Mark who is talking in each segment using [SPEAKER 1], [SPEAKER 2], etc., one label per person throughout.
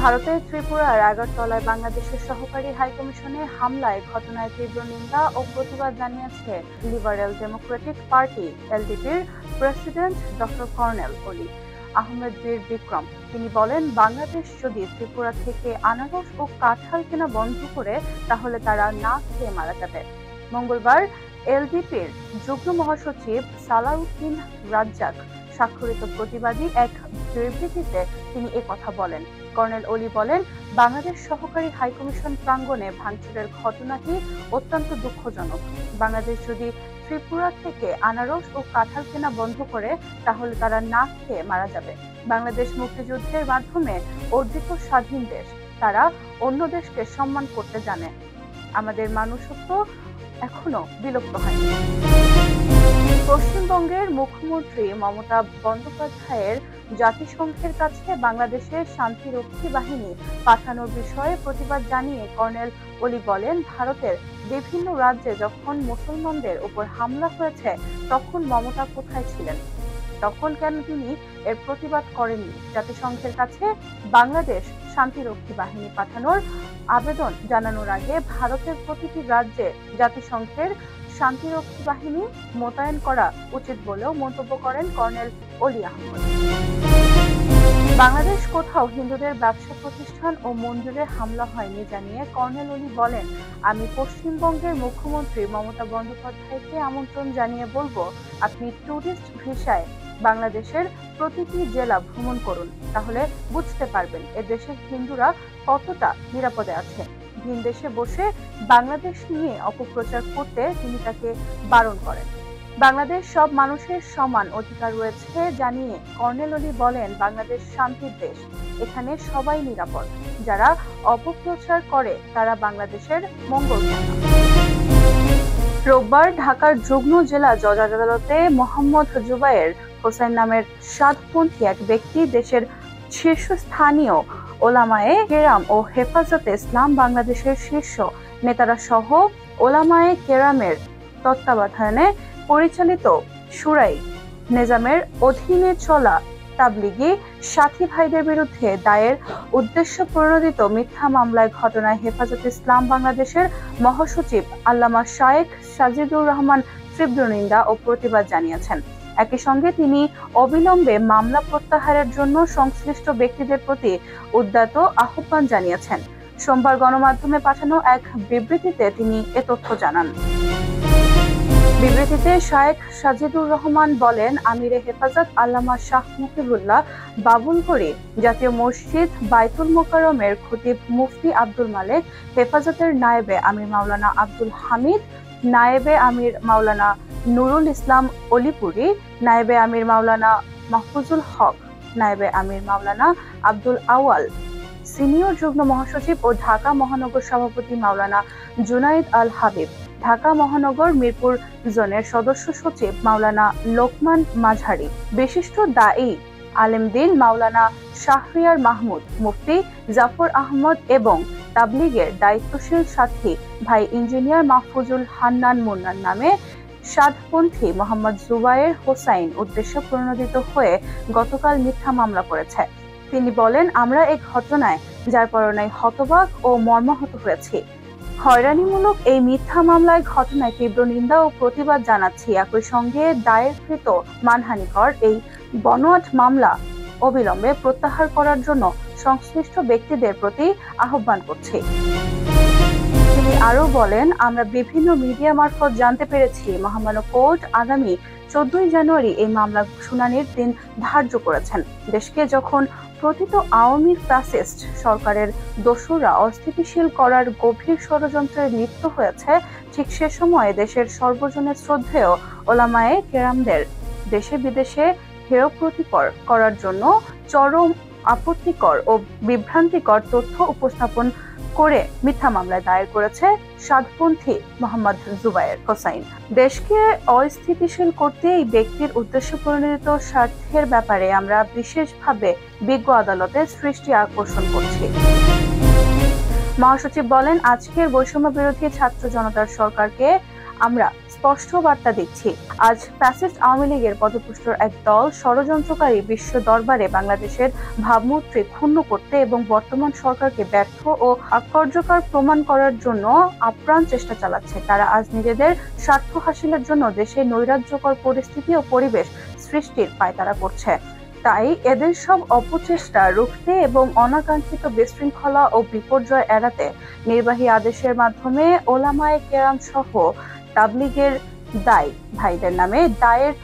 [SPEAKER 1] ভারতের ত্রিপুরার আগরতলায় বাংলাদেশের সহকারী হাইকমিশনে হামলায় ঘটনায় তীব্র নিন্দা ও প্রতিবাদ জানিয়েছে লিবারেল ডেমোক্রেটিক পার্টি এলডিপির president doctor colonel Oli Ahmed বীর বিক্রম। তিনি বলেন, বাংলাদেশ যদি ত্রিপুরা থেকে আনারস ও কাঁঠাল কেনা বন্ধ করে তাহলে তারা না খেয়ে মারা যাবে। মঙ্গলবার এলডিপির যুগ্ম মহাসচিব সালাউদ্দিন রাজ্জাক স্বাক্ষরিত প্রতিবাদী এক বিবৃতিতে তিনি একথা বলেন। কর্নেল অলি বলেন, বাংলাদেশ সহকারী হাইকমিশন প্রাঙ্গণে ভাঙচুরের ঘটনাটি অত্যন্ত দুঃখজনক। বাংলাদেশ যদি ত্রিপুরা থেকে আনারস ও কাঁঠাল কেনা বন্ধ করে তাহলে তারা না খেয়ে মারা যাবে। বাংলাদেশ মুক্তিযুদ্ধের মাধ্যমে অর্জিত স্বাধীন দেশ, তারা অন্য দেশকে সম্মান করতে জানে। আমাদের মানুষত্ব এখনো বিলুপ্ত হয়নি। পশ্চিমবঙ্গের মুখ্যমন্ত্রী মমতা বন্দ্যোপাধ্যায়ের জাতিসংঘের কাছে বাংলাদেশের শান্তিরক্ষী বাহিনী পাঠানোর বিষয়ে প্রতিবাদ জানিয়ে কর্নেল অলি বলেন, ভারতের বিভিন্ন রাজ্যে যখন মুসলমানদের উপর হামলা হয়েছে তখন মমতা কোথায় ছিলেন? তখন কেন তিনি এর প্রতিবাদ করেননি? জাতিসংঘের কাছে বাংলাদেশ শান্তিরক্ষী বাহিনী পাঠানোর আবেদন জানানোর আগে ভারতের প্রতিটি রাজ্যে জাতিসংঘের শান্তিরক্ষী বাহিনী মোতায়েন করা উচিত বলেও মন্তব্য করেন কর্নেল অলি আহমেদ। বাংলাদেশ কোথাও হিন্দুদের ব্যবসা প্রতিষ্ঠান ও মন্দিরে হামলা হয়নি জানিয়ে কর্নেল অলি বলেন, আমি পশ্চিমবঙ্গের মুখ্যমন্ত্রী মমতা বন্দ্যোপাধ্যায়কে আমন্ত্রণ জানিয়ে বলবো, আপনি ট্যুরিস্ট ভিসায় বাংলাদেশের প্রতিটি জেলা ভ্রমণ করুন, তাহলে বুঝতে পারবেন এ দেশের হিন্দুরা কতটা নিরাপদে আছে। ভিন দেশে বসে বাংলাদেশ নিয়ে অপপ্রচার করতে তিনি তাকে বারণ করেন। বাংলাদেশ সব মানুষের সমান অধিকার রয়েছে জানিয়ে কর্নেল অলি বলেন, বাংলাদেশ শান্তির দেশ, এখানে সবাই নিরাপদ। যারা অপপ্রচার করে তারা বাংলাদেশের মঙ্গল চায় না। রোববার ঢাকার যুগ্ম জেলা জজ আদালতে মোহাম্মদ জুবায়ের হোসেন নামের সাতপন্থী এক ব্যক্তি দেশের শীর্ষস্থানীয় ওলামায়ে কেরাম ও হেফাজতে ইসলাম বাংলাদেশের শীর্ষ নেতারা সহ ওলামায়ে কেরামের তত্ত্বাবধানে পরিচালিত শুরাই নিজামের অধীনে চলা তাবলিগি সাথী ভাইদের বিরুদ্ধে দায়ের উদ্দেশ্য প্রণোদিত মিথ্যা মামলায় ঘটনায় হেফাজতে ইসলাম বাংলাদেশের মহাসচিব আল্লামা শায়েখ সাজিদুর রহমান তীব্র নিন্দা ও প্রতিবাদ জানিয়েছেন। একই সঙ্গে তিনি অবিলম্বে মামলা প্রত্যাহারের জন্য সংশ্লিষ্ট ব্যক্তিদের প্রতি উদ্যত আহ্বান জানিয়েছেন। সোমবার গণমাধ্যমে পাঠানো এক বিবৃতিতে তিনি এ তথ্য জানান। বিবৃতিতে শায়েখ সাজিদুর রহমান বলেন, আমিরে হেফাজত আল্লামা শাহ মুকিবুল্লাহ বাবুলগড়ি জাতীয় মসজিদ বাইতুল মোকাররমের খতিব মুফতি আব্দুল মালেক, হেফাজতের নায়েবে আমির মাওলানা আব্দুল হামিদ, নায়েবে আমির মাওলানা নুরুল ইসলাম অলিপুরি, নায়েবে আমির মাওলানা মাহফুজুল হক, নায়েবে আমির মাওলানা আব্দুল আওয়াল, সিনিয়র যুগ্ম মহাসচিব ও ঢাকা মহানগর সভাপতি মাওলানা জুনাইদ আল হাবিব, ঢাকা মহানগর মিরপুর জোনের সদস্য সচিব মাওলানা লোকমান মাঝারি, বিশিষ্ট দায়ী আলেমদিন মাওলানা শাহরিয়ার মাহমুদ, মুফতি জাফর আহমদ এবং তাবলিগের দায়িত্বশীল সাথী ভাই ইঞ্জিনিয়ার মাহফুজুল হান্নান মুন্নান নামে সাতপন্থী মোহাম্মদ জুবায়ের হোসাইন উদ্দেশ্য প্রণোদিত হয়ে গতকাল মিথ্যা মামলা করেছে। তিনি বলেন, আমরা এই ঘটনায় যার পরনায় হতবাক ও মর্মাহত হয়েছি। হয়রানিমূলক এই মিথ্যা মামলায় ঘটনায় তীব্র নিন্দা ও প্রতিবাদ জানাচ্ছি। একই সঙ্গে দায়েরকৃত মানহানিকর এই বনোয়াট মামলা অবিলম্বে প্রত্যাহার করার জন্য সংশ্লিষ্ট ব্যক্তিদের প্রতি আহ্বান করছি। তিনি আরো বলেন, আমরা বিভিন্ন মিডিয়া মারফত জানতে পেরেছি মহামান্য কোর্ট আগামী 14 জানুয়ারি এই মামলা শুনানির দিন ধার্য করেছেন। দেশকে যখন প্রকৃত আওয়ামী ফ্যাসিস্ট সরকারের দোসররা অস্থিতিশীল করার গভীর ষড়যন্ত্রে লিপ্ত হয়েছে, ঠিক সে সময়ে দেশের সর্বজনের শ্রদ্ধেয় ওলামায়ে কেরামদের দেশে বিদেশে হেয় প্রতিকর করার জন্য চরম আপত্তিকর ও বিভ্রান্তিকর তথ্য উপস্থাপন করে মিথ্যা মামলায় দায়ের করেছে সাতপন্থী মোহাম্মদ জুবায়ের হোসাইন। দেশকে অস্থিতিশীল করতে এই ব্যক্তির উদ্দেশ্য প্রণোদিত স্বার্থের ব্যাপারে আমরা বিশেষভাবে বিজ্ঞ আদালতের দৃষ্টি আকর্ষণ করছি। মহাসচিব বলেন, আজকের বৈষম্য বিরোধী ছাত্র জনতার সরকারকে আমরা স্পষ্ট বার্তা দিচ্ছি, আজ ফ্যাসিস্ট আওয়ামী লীগের পদপুষ্টর এক দল ষড়যন্ত্রকারী বিশ্ব দরবারে বাংলাদেশের ভাবমূর্তি ক্ষুণ্ণ করতে এবং বর্তমান সরকারকে ব্যর্থ ও কার্যকর প্রমাণ করার জন্য আপ্রাণ চেষ্টা চালাচ্ছে। তারা আজ নিজেদের স্বার্থ হাসিলের জন্য দেশে নৈরাজ্যকর পরিস্থিতি ও পরিবেশ সৃষ্টির পায়তারা করছে। তাই এদের সব অপচেষ্টা রুখতে এবং অনাকাঙ্ক্ষিত বিশৃঙ্খলা ও বিপর্যয় এড়াতে নির্বাহী আদেশের মাধ্যমে ওলামায়ে কেরাম সহ তাবলীগের দায় ভাইদের নামে দায়ের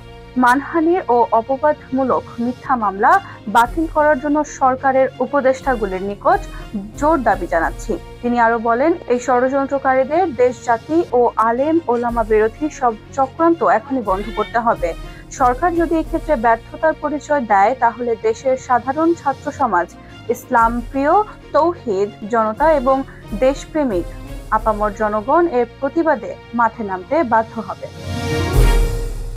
[SPEAKER 1] মানহানির ও অপবাদমূলক মিথ্যা মামলা বাতিল করার জন্য সরকারের উপদেষ্টাগুলির নিকট জোর দাবি জানাচ্ছি। তিনি আরো বলেন, এই ষড়যন্ত্রকারীদের দেশ জাতি ও আলেম ওলামা বিরোধী সব চক্রান্ত এখনই বন্ধ করতে হবে। সরকার যদি এক্ষেত্রে ব্যর্থতার পরিচয় দেয় তাহলে দেশের সাধারণ ছাত্র সমাজ, ইসলাম প্রিয় তৌহিদ জনতা এবং দেশপ্রেমিক আপামর জনগণ এর প্রতিবাদে মাঠে নামতে বাধ্য হবে।